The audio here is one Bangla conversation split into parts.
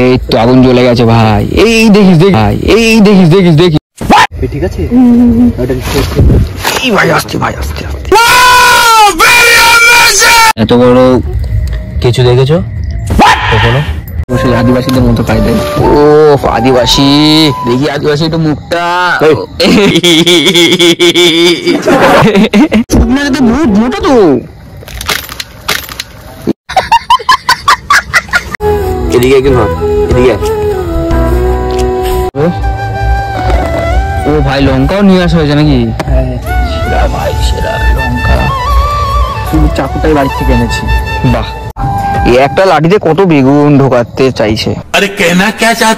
এই তো আগুন জ্বলে গেছে ভাই। এই দেখিস দেখ ভাই, এই দেখিস দেখিস দেখিস। ঠিক আছে এই ভাই আসছে ভাই, আসছে আসছে। এত বড় কিছু দেখেছো কখনো? সেই আদিবাসীদের মতো খাই দেয়। ও আদিবাসী, দেখি আদিবাসী একটু মুখটা। মোটা তো। এদিকে কিন্তু এদিকে। ও ভাই লঙ্কাও নিয়ে আসা হয়েছে নাকি? সেরা ভাই সেরা লঙ্কা। শুধু চাকুটাই বাড়ি থেকে এনেছি। বাহ, এই একটা লাঠিতে কত বেগুন ঢোকাতে চাইছে। আরে কেনা কে চাত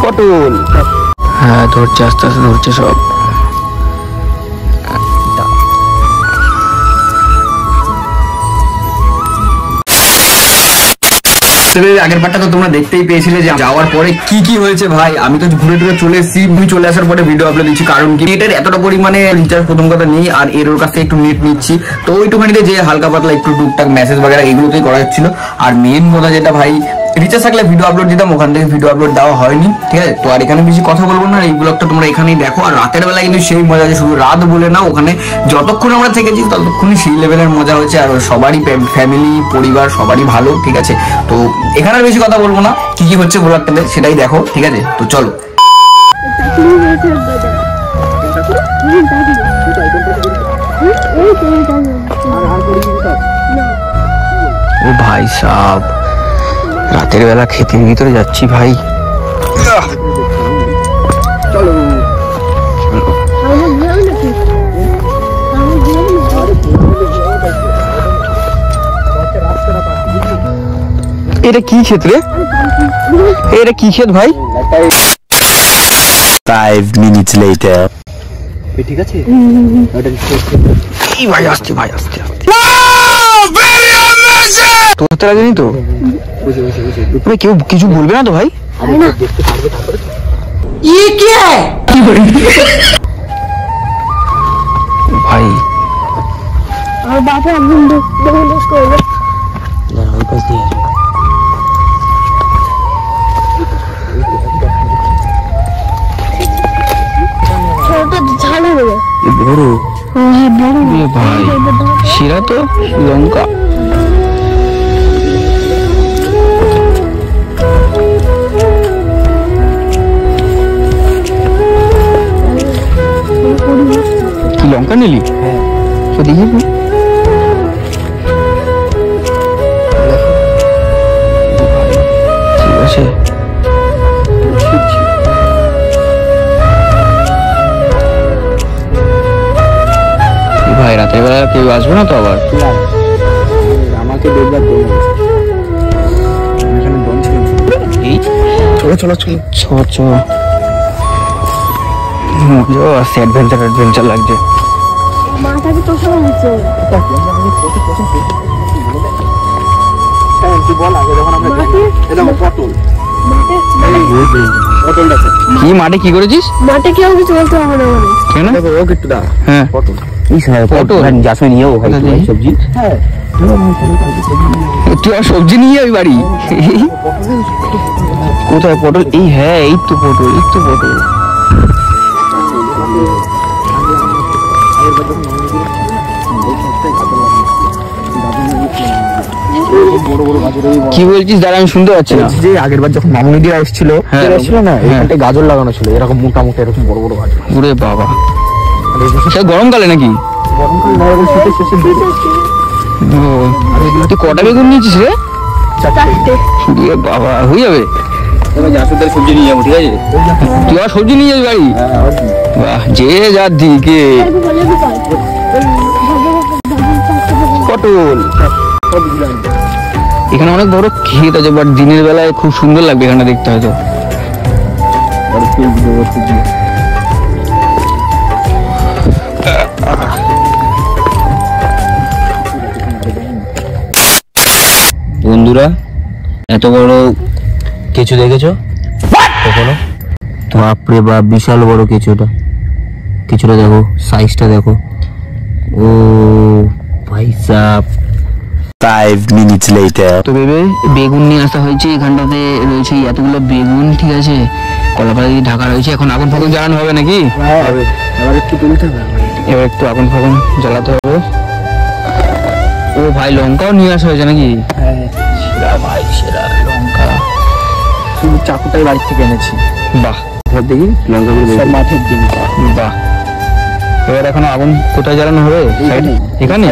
পটল। হ্যাঁ ধরছে, আস্তে আস্তে ধরছে সব। আগের পার্টটা তো তোমরা দেখতেই পেয়েছিলে যে যাওয়ার পরে কি কি হয়েছে ভাই। আমি তো ঘুরে টুরে চলে এসেছি, চলে আসার পরে ভিডিও আপলোড দিচ্ছি, কারণ কি নেটের এতটা পরিমাণে রিচার্জ প্রথম কথা নেই, আর এর ওর কাছ থেকে একটু নেট নিচ্ছি, তো ওইটুখানিতে যে হালকা পাতলা একটু টুকটাক মেসেজ বাগেরা এগুলোতেই করা হচ্ছিল। আর মেন কথা যেটা ভাই, রিচার্জ থাকলে ভিডিও আপলোড দিতাম, ওখান থেকে ভিডিও আপলোড দেওয়া হয়নি, ঠিক আছে। তো আর এখানে বেশি কথা বলবো না, এই ব্লগটা তোমরা এখানেই দেখো। আর রাতের বেলা কিন্তু সেই মজা আছে, শুধু রাত বলে না, ওখানে যতক্ষণ আমরা থেকেছি ততক্ষণই সেই লেভেলের মজা হয়েছে। আর সবারই ফ্যামিলি পরিবার সবারই ভালো, ঠিক আছে। তো এখানে আর বেশি কথা বলবো না, কি কি হচ্ছে ব্লগটাতে সেটাই দেখো, ঠিক আছে। তো চলো। ও ভাই সাব, রাতের বেলা ক্ষেতের ভিতরে যাচ্ছি ভাই। চলো এটা কি ক্ষেত রে? এটা কি ক্ষেত ভাই? 5 minutes later ঠিক আছে এই ভাই আসছে ভাই, আসছে আসছে। তোর হাতে লাগেনি তো? কেউ কিছু বলবে না তো ভাই? ভাই আমার বাবা একদম দোষ করবে না, ওই পাশ দিয়ে আসবে। ছোটটা ঝাড়ু হবে। বড় হ্যাঁ বড় ভাই, সেরা তো লঙ্কা। কি লঙ্কা নিলি? হ্যাঁ তো দেখি ঠিক আছে। ভাই রাতের বেলা কেউ আসবে না তো আবার? আমাকে দেখবার এখানে দম ছিল। এই চলো চলো চলো চলো চলো, মজা আছে, অ্যাডভেঞ্চার অ্যাডভেঞ্চার লাগছে। মাথাকে তো সব হচ্ছে তুই বল আগে, যখন আমরা পটল কি মাঠে কি করেছিস? মাঠে কেউ কিছু বলতে হবে না কেন? ও একটু দা। হ্যাঁ পটল পটল যাস নিয়েও সবজি। হ্যাঁ তুই আর সবজি নিয়ে যাবি বাড়ি? কোথায় পটল? এই হ্যাঁ এই তো পটল, এই তো পটল। কি বলছিস? দাঁড়া আমি শুনতে পাচ্ছি না। যে আগের বার যখন মামুনিদিরা এসেছিল না, এখানটায় গাজর লাগানো ছিল, এরকম মোটা মোটা এরকম বড় বড় গাজর। ওরে বাবা, সেটা গরমকালে নাকি? গরমকাল নয়, শীতের শেষে। তুই কটা বেগুন নিয়েছিস রে? 4টে। বাবা হয়ে যাবে। সবজি নিয়ে যাবো, ঠিক আছে। তুই আর সবজি নিয়ে যাবি বাড়ি? বাহ, যে যার দিকে। পটল এখানে অনেক বড় ক্ষেত আছে, বাট দিনের বেলায় খুব সুন্দর লাগবে এখানে দেখতে হয়তো। বন্ধুরা এত বড় কেঁচো দেখেছো কখনো? বাপরে বাপ, বিশাল বড় কেঁচোটা। কেঁচোটা দেখো, সাইজটা দেখো। ও ভাই সাব। 5 5 minutes later. তো ভেবে বেগুন নিয়ে আসা হয়েছে, এখানটাতে রয়েছে এতগুলো বেগুন, ঠিক আছে, কলাপাতা দিয়ে ঢাকা রয়েছে। এখন আগুন ফাগুন জ্বালানো হবে নাকি? এবার একটু তুলতে হবে, এবার একটু আগুন ফাগুন জ্বালাতে হবে। ও ভাই লঙ্কাও নিয়ে আসা হয়েছে নাকি? সেরা ভাই সেরা লঙ্কা, শুধু চাকুটাই বাড়ি থেকে এনেছি। বাহ দেখি লঙ্কাগুলো সব মাঠের দিন। বাহ। এবার এখন আগুন কোথায় জ্বালানো হবে? এখানে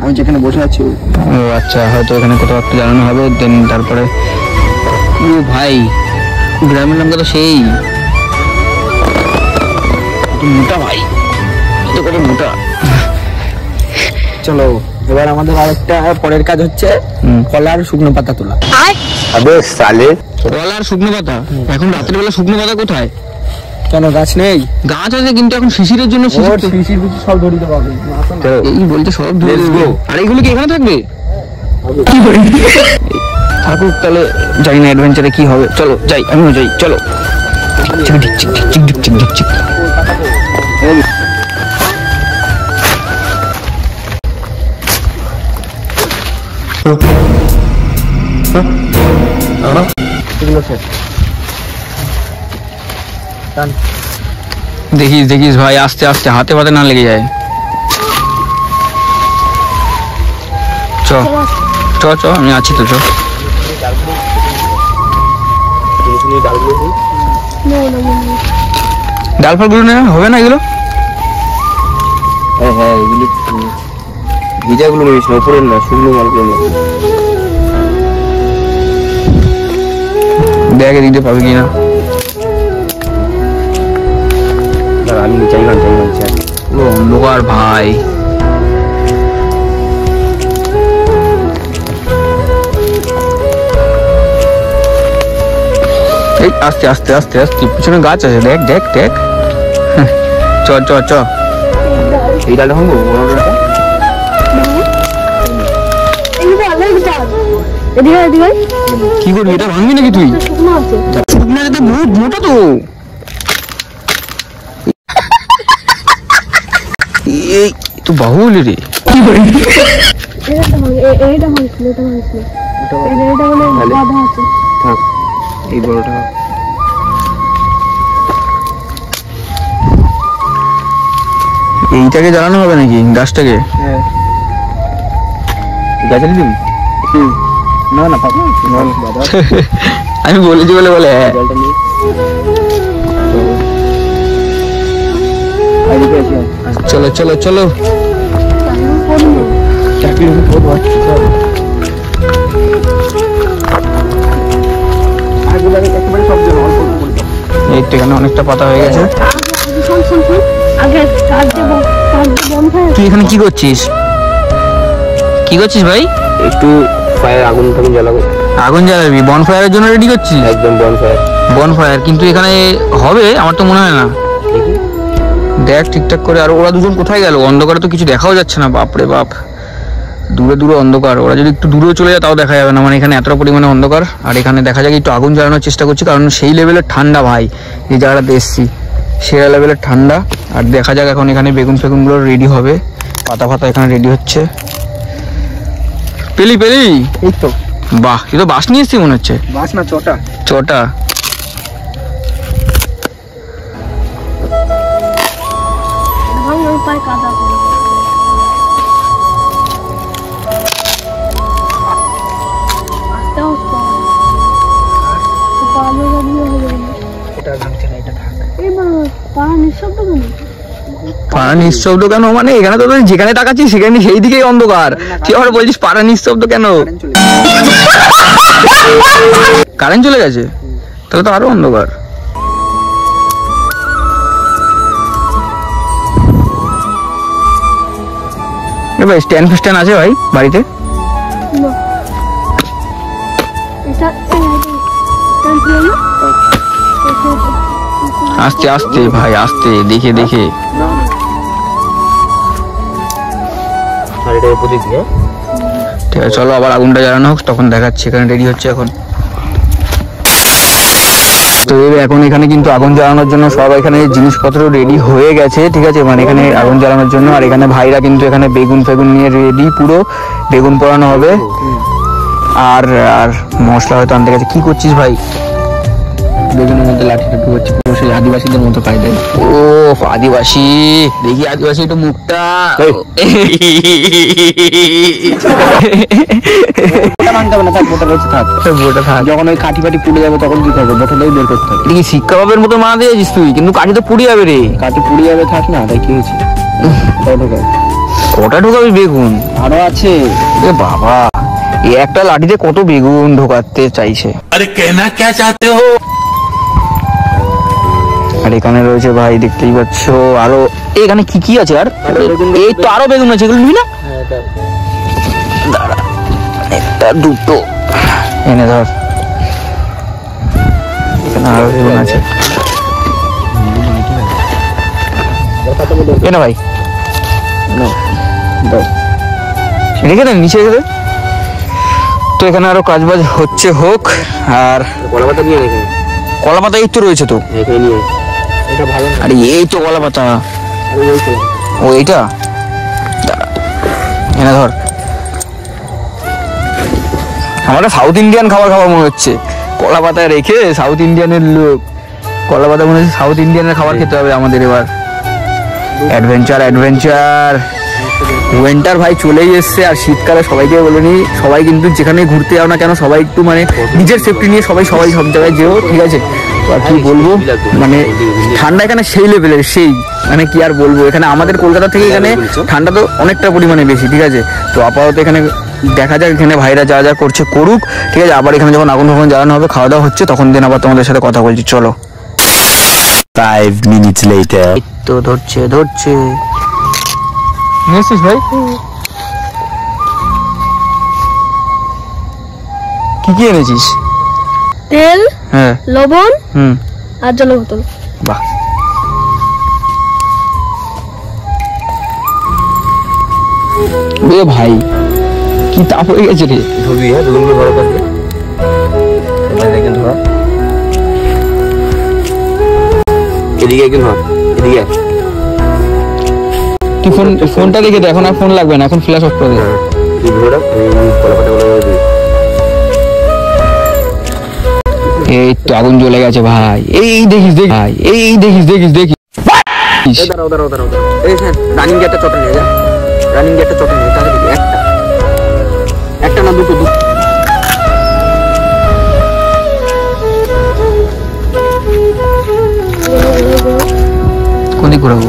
আমি যেখানে বসে আছি। ও আচ্ছা, হয়তো এখানে কোথাও একটু জ্বালানো হবে, দেন তারপরে। ও ভাই গ্রামের লঙ্কা তো সেই মোটা ভাই, এত করে মোটা। চলো এবার আমাদের আরেকটা পরের কাজ হচ্ছে কলার শুকনো পাতা তোলা। अबे साले কলার শুকনো পাতা? এখন রাতের বেলা শুকনো পাতা কোথায়? কেন গাছ নেই? গাছ আছে কিন্তু এখন শিশিরের জন্য শিশির সব ধরিতে পাবে। এই বলতে সব ধরে দেবো। আর এইগুলো কি এখানে থাকবে? থাকুক তাহলে, জানি না অ্যাডভেঞ্চারে কি হবে। চলো যাই, আমিও যাই, চলো। দেখিস দেখিস ভাই, আস্তে আস্তে, হাতে পাতে না লেগে যায়। চ চ চ, আমি আছি তো, চ। ডাল ফালগুলো না হবে না এগুলো? হ্যাঁ হ্যাঁ, এগুলি ভিজাগুলো নিস না, উপরের না, শুকনো মালগুলো নিস। দেখ এদিক দিয়ে পাবে কিনা। আমি চাই ও অন্ধকার ভাই। এই আস্তে আস্তে আস্তে আস্তে, পিছনে গাছ আছে, দেখ দেখ দেখ। চ চ চ। এই ডালটা ভাঙবো, কি করবি, এটা ভাঙবি নাকি তুই? শুকনো আছে। শুকনো যেতে মোটা তো। এই তো বাহুল রে। এটা ভাঙছিল, এটা মানে বাধা আছে। থাক এই বড়টা। এইটাকে জ্বালানো হবে নাকি গাছটাকে? হ্যাঁ গাছে দিবি? না না পাবো না বাবা। আমি বলেছি বলে বলে হ্যাঁ। জলটা নিয়ে আইডিকে আসি। চলো চলো চলো। চাকরি বহুত বাড়ছে সব। একেবারে সব জন অল্প অল্প করে। এই তো এখানে অনেকটা পাতা হয়ে গেছে। আগে তুই এখানে কি করছিস? কি করছিস ভাই? একটু ফায়ার আগুন জ্বালাবো। আগুন জ্বালাবি? বনফায়ারের জন্য রেডি করছিস? একদম বনফায়ার। বনফায়ার কিন্তু এখানে হবে আমার তো মনে হয় না। দেখ ঠিকঠাক করে। আর ওরা দুজন কোথায় গেল? অন্ধকারে তো কিছু দেখাও যাচ্ছে না। বাপরে বাপ, দূরে দূরে অন্ধকার। ওরা যদি একটু দূরেও চলে যায় তাও দেখা যাবে না, মানে এখানে এতটা পরিমাণে অন্ধকার। আর এখানে দেখা যাক, একটু আগুন জ্বালানোর চেষ্টা করছি, কারণ সেই লেভেলের ঠান্ডা ভাই এই জায়গাটাতে এসছি, সেরা লেভেলের ঠান্ডা। আর দেখা যাক এখন এখানে বেগুন ফেগুনগুলো রেডি হবে, পাতা ফাতা এখানে রেডি হচ্ছে। পেলি পেলি? এই তো। বাহ, তুই তো বাস নিয়ে এসছি মনে হচ্ছে। বাস না, চটা। চটা। পায় কাদা। আস্তে আস্তে পালো গাড়িও হবে না। এটা ভাঙছে না, এটা থাক। এই মা পাড়া নিঃশব্দ কেন? পাড়া নিঃশব্দ কেন মানে? এখানে তো তুই যেখানে তাকাচ্ছিস সেখানে সেই দিকেই অন্ধকার। তুই আবার বলছিস পাড়া নিঃশব্দ কেন? কারেন্ট চলে গেছে? তাহলে তো আরো অন্ধকার। ভাই স্ট্যান্ড ফ্যান আছে ভাই বাড়িতে? না এটা আস্তে আস্তে ভাই, আস্তে, দেখে দেখে। ঠিক আছে চলো, আবার আগুনটা জ্বালানো হোক, তখন দেখাচ্ছি। এখানে রেডি হচ্ছে এখন। তো এখন এখানে কিন্তু আগুন জ্বালানোর জন্য সব এখানে জিনিসপত্র রেডি হয়ে গেছে, ঠিক আছে, মানে এখানে আগুন জ্বালানোর জন্য। আর এখানে ভাইরা কিন্তু এখানে বেগুন ফেগুন নিয়ে রেডি, পুরো বেগুন পোড়ানো হবে। আর আর মশলা হয়তো আনতে গেছে। কি করছিস ভাই? বেগুনের মধ্যে লাঠিটা ঢুকাচ্ছি, পুরো সেই আদিবাসীদের মতো কায়দায়। ও আদিবাসী, দেখি আদিবাসী একটু মুখটা মানতে হবে না, থাক বোটা রয়েছে, থাক বোটা থাক। যখন ওই কাঠি ফাটি পুড়ে যাবে তখন কি করবে? বোটাটাই বের করতে হবে। দেখি শিক্ষা বাবের মতো মানা দিয়েছিস তুই, কিন্তু কাঠি তো পুড়ে যাবে রে। কাঠি পুড়ে যাবে, থাক না, তাই কি হয়েছে? কটা ঢোকাবি বেগুন? আরো আছে। এ বাবা, এই একটা লাঠিতে কত বেগুন ঢোকাতে চাইছে। আরে কেনা কে চাতে হো? আর এখানে রয়েছে ভাই, দেখতেই পাচ্ছ আরো। এখানে কি কি আছে? আর এই তো আরো বেগুন আছে, এগুলো নিবি না? দাঁড়া, একটা দুটো এনে ধর। এখানে আরো বেগুন আছে, এনে ভাই রেখে দেন, নিচে রেখে দেন। তো এখানে আরো কাজ বাজ হচ্ছে, হোক। আর কলা পাতা নিয়ে রেখে, কলা পাতা এই তো রয়েছে তো, আরে এই তো কলা পাতা। ও এইটা এনে ধর। আমার সাউথ ইন্ডিয়ান খাবার খাবার মনে হচ্ছে, কলা পাতায় রেখে। সাউথ ইন্ডিয়ানের লোক, কলা পাতা মনে হচ্ছে সাউথ ইন্ডিয়ানের খাবার খেতে হবে আমাদের এবার। Adventure adventure. উইন্টার ভাই চলেই এসছে, আর শীতকালে সবাইকে বলে নি, সবাই কিন্তু যেখানে ঘুরতে যাও না কেন সবাই একটু মানে নিজের সেফটি নিয়ে সবাই সব জায়গায় যেও, ঠিক আছে? তো আর কি বলবো, মানে ঠান্ডা এখানে সেই লেভেলের, সেই মানে কি আর বলবো। এখানে আমাদের কলকাতা থেকে এখানে ঠান্ডা তো অনেকটা পরিমাণে বেশি, ঠিক আছে? তো আপাতত এখানে দেখা যাক, এখানে ভাইরা যা যা করছে করুক, ঠিক আছে? আবার এখানে যখন আগুন ফাগুন জ্বালানো হবে, খাওয়া দাওয়া হচ্ছে, তখন দিন আবার তোমাদের সাথে কথা বলছি, চলো। 5 minutes later. তো ধরছে ধরছে নিয়েছিস ভাই? কি কি এনেছিস? তেল, হ্যাঁ, লবণ হুম, আর জলের বোতল। বাহ। ভাই কি তাপ হয়ে গেছে রে। ধরবি, হ্যাঁ বেগুনগুলো বড় করবে। ধর এদিকে, একদিন ধর এদিকে। তুই ফোনটা রেখে দে, এখন আর ফোন লাগবে না, এখন ফ্ল্যাশ অফ করে দে। এই তো আগুন জ্বলে গেছে ভাই। এই দেখিস দেখিস ভাই, এই দেখিস দেখিস দেখিস। দাঁড়াও দাঁড়াও দাঁড়াও, এই হ্যাঁ রানিং গেটটা চটে নিয়ে যা, রানিং গেটটা চটে নিয়ে তাহলে একটা একটা না দুটো দুটো। কোন দিক ঘুরাবো?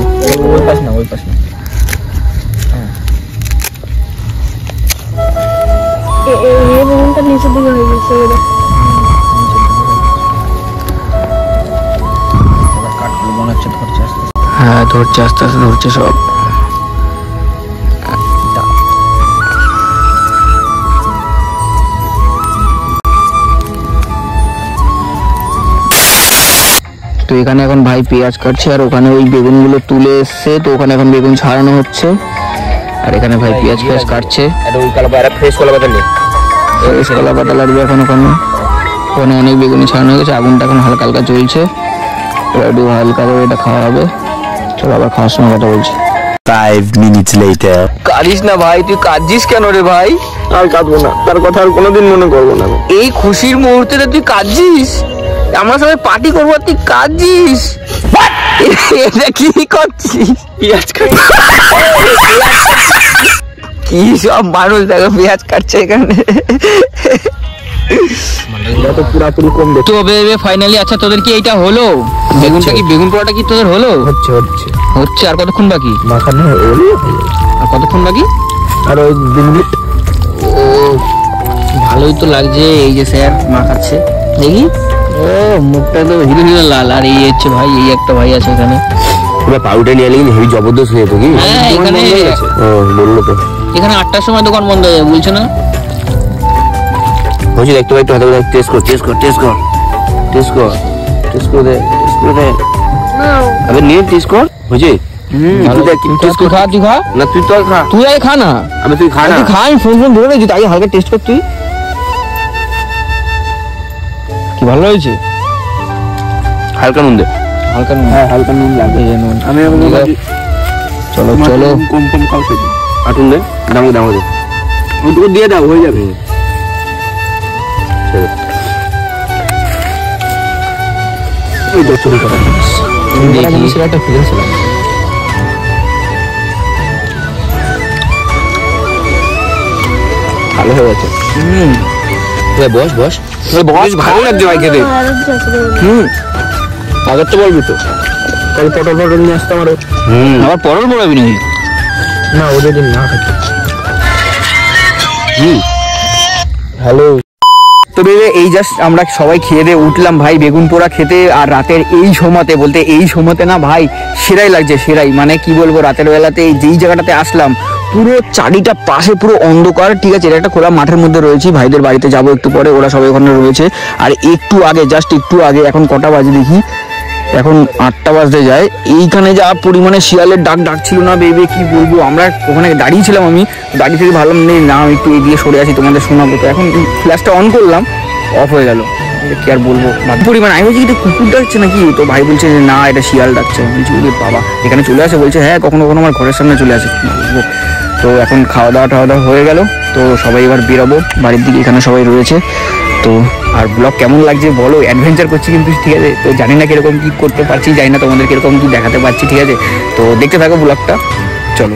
ওই পাশ না, ওই পাশ না। এই বেগুনটা নিচের দিকে হয়ে গেছে। হ্যাঁ ধরছে, আস্তে আস্তে ধরছে সব। তো এখানে এখন ভাই পেঁয়াজ কাটছে, আর ওখানে ওই বেগুনগুলো তুলে এসছে, তো ওখানে এখন বেগুন ছাড়ানো হচ্ছে। আর এখানে ভাই পেঁয়াজ পেঁয়াজ কাটছে। ফ্রেশ কলা পাতা নিয়ে, ফ্রেশ কলা পাতা লাগবে এখন। ওখানে ওখানে অনেক বেগুনি ছাড়ানো হয়ে গেছে, আগুনটা এখন হালকা হালকা চলছে। একটু হালকা করে এটা খাওয়া হবে। চলো আবার খাওয়ার সময় কথা বলছি। 5 minutes later. কাঁদিস না ভাই, তুই কাঁদছিস কেন রে ভাই? আর কাঁদবো না, তার কথা আর কোনোদিন মনে করবো না। এই খুশির মুহূর্তে তুই কাঁদছিস? আমরা সবাই পার্টি করবো, তুই কাঁদছিস? এটা কি করছিস? পেঁয়াজ কাটছি। কি সব মানুষ দেখো পেঁয়াজ কাটছে এখানে। তো পুরাপুরি কম দেখে তো বেবে ফাইনালি, আচ্ছা তোদের কি এইটা হলো? বেগুনটা কি, বেগুন পোড়াটা কি তোদের হলো? হচ্ছে হচ্ছে হচ্ছে। আর কতক্ষণ বাকি? মাখানো আর কতক্ষণ বাকি? আর ওই 2 মিনিট। ও ভালোই তো লাগছে। এই যে স্যার মাখাচ্ছে, দেখি। ও মুখটা তো হিরো হিরো লাল। আর এই হচ্ছে ভাই, এই একটা ভাই আছে এখানে। পুরো পাউডার নিয়ে গেলে হেভি জবরদস্ত হয়ে যেত কি? হ্যাঁ এখানে বললো তো এখানে 8টার সময় দোকান বন্ধ হয়ে যাবে, বলছো না? হচ্ছে দেখতে পাই, একটু হাতে টেস্ট কর টেস্ট কর টেস্ট কর টেস্ট কর টেস্ট করে দে, টেস্ট করে দে। আবে নিয়ে টেস্ট কর, বুঝি? তুই দেখ, তুই খা, তুই খা না, তুই তো খা। তুই আগে খা না। আমি তুই খা না, তুই খা, আমি ফোন ফোন ধরে রেখেছি, তাই হালকা টেস্ট কর। তুই কি ভালো হয়েছে? হালকা নুন দে। হালকা নুন, হ্যাঁ হালকা নুন লাগবে। এই যে নুন। আমি এখন চলো চলো কম কম খাও সেটা। আটুন দে, ডাঙো ডাঙো দে। ওটুকু দিয়ে দাও, হয়ে যাবে। ছেড়ে। ওই তো শুরু করো। দেখি একটা ফিলিংস ছিল। ভালো হয়ে গেছে। বস বস বেশ ভালো লাগছে ভাই খেতে। আর যাচ্ছে আগের তো বলবি তো, তাহলে পটল পটল নিয়ে আসতে আমারও। আবার পরল পড়াবি নাকি? না ওদের দিন না থাকে। হ্যালো। তো বেবে এই জাস্ট আমরা সবাই খেয়ে দিয়ে উঠলাম ভাই বেগুন পোড়া খেতে। আর রাতের এই সময়তে, বলতে এই সময়তে না ভাই সেরাই লাগছে, সেরাই। মানে কি বলবো, রাতের বেলাতে যেই জায়গাটাতে আসলাম পুরো চারিটা পাশে পুরো অন্ধকার। ঠিক আছে, এটা একটা খোলা মাঠের মধ্যে রয়েছি, ভাইদের বাড়িতে যাবো একটু পরে, ওরা সবাই ওখানে রয়েছে। আর একটু আগে, জাস্ট একটু আগে, এখন কটা বাজে দেখি, এখন 8টা বাজতে যায়, এইখানে যা পরিমাণে শিয়ালের ডাক ডাকছিল না বেবে, কি বলবো। আমরা ওখানে দাঁড়িয়েছিলাম, আমি দাঁড়িয়ে থেকে ভাবলাম না একটু এগিয়ে সরে আসি, তোমাদের শোনাবো। তো এখন ফ্ল্যাশটা অন করলাম, অফ হয়ে গেল। কি আর বলবো, পরিমাণ। আমি বলছি এটা কুকুর ডাকছে নাকি, তো ভাই বলছে যে না এটা শিয়াল ডাকছে। বলছি ওরে বাবা, এখানে চলে আসে? বলছে হ্যাঁ, কখনো কখনো আমার ঘরের সামনে চলে আসে। কি বলবো। তো এখন খাওয়া দাওয়া হয়ে গেল, তো সবাই এবার বেরোবো বাড়ির দিকে, এখানে সবাই রয়েছে। তো আর ব্লগ কেমন লাগছে বলো, অ্যাডভেঞ্চার করছি কিন্তু, ঠিক আছে। তো জানি না কিরকম কি করতে পারছি, জানি না তোমাদের কিরকম কি দেখাতে পারছি, ঠিক আছে। তো দেখতে থাকো ব্লগটা, চলো।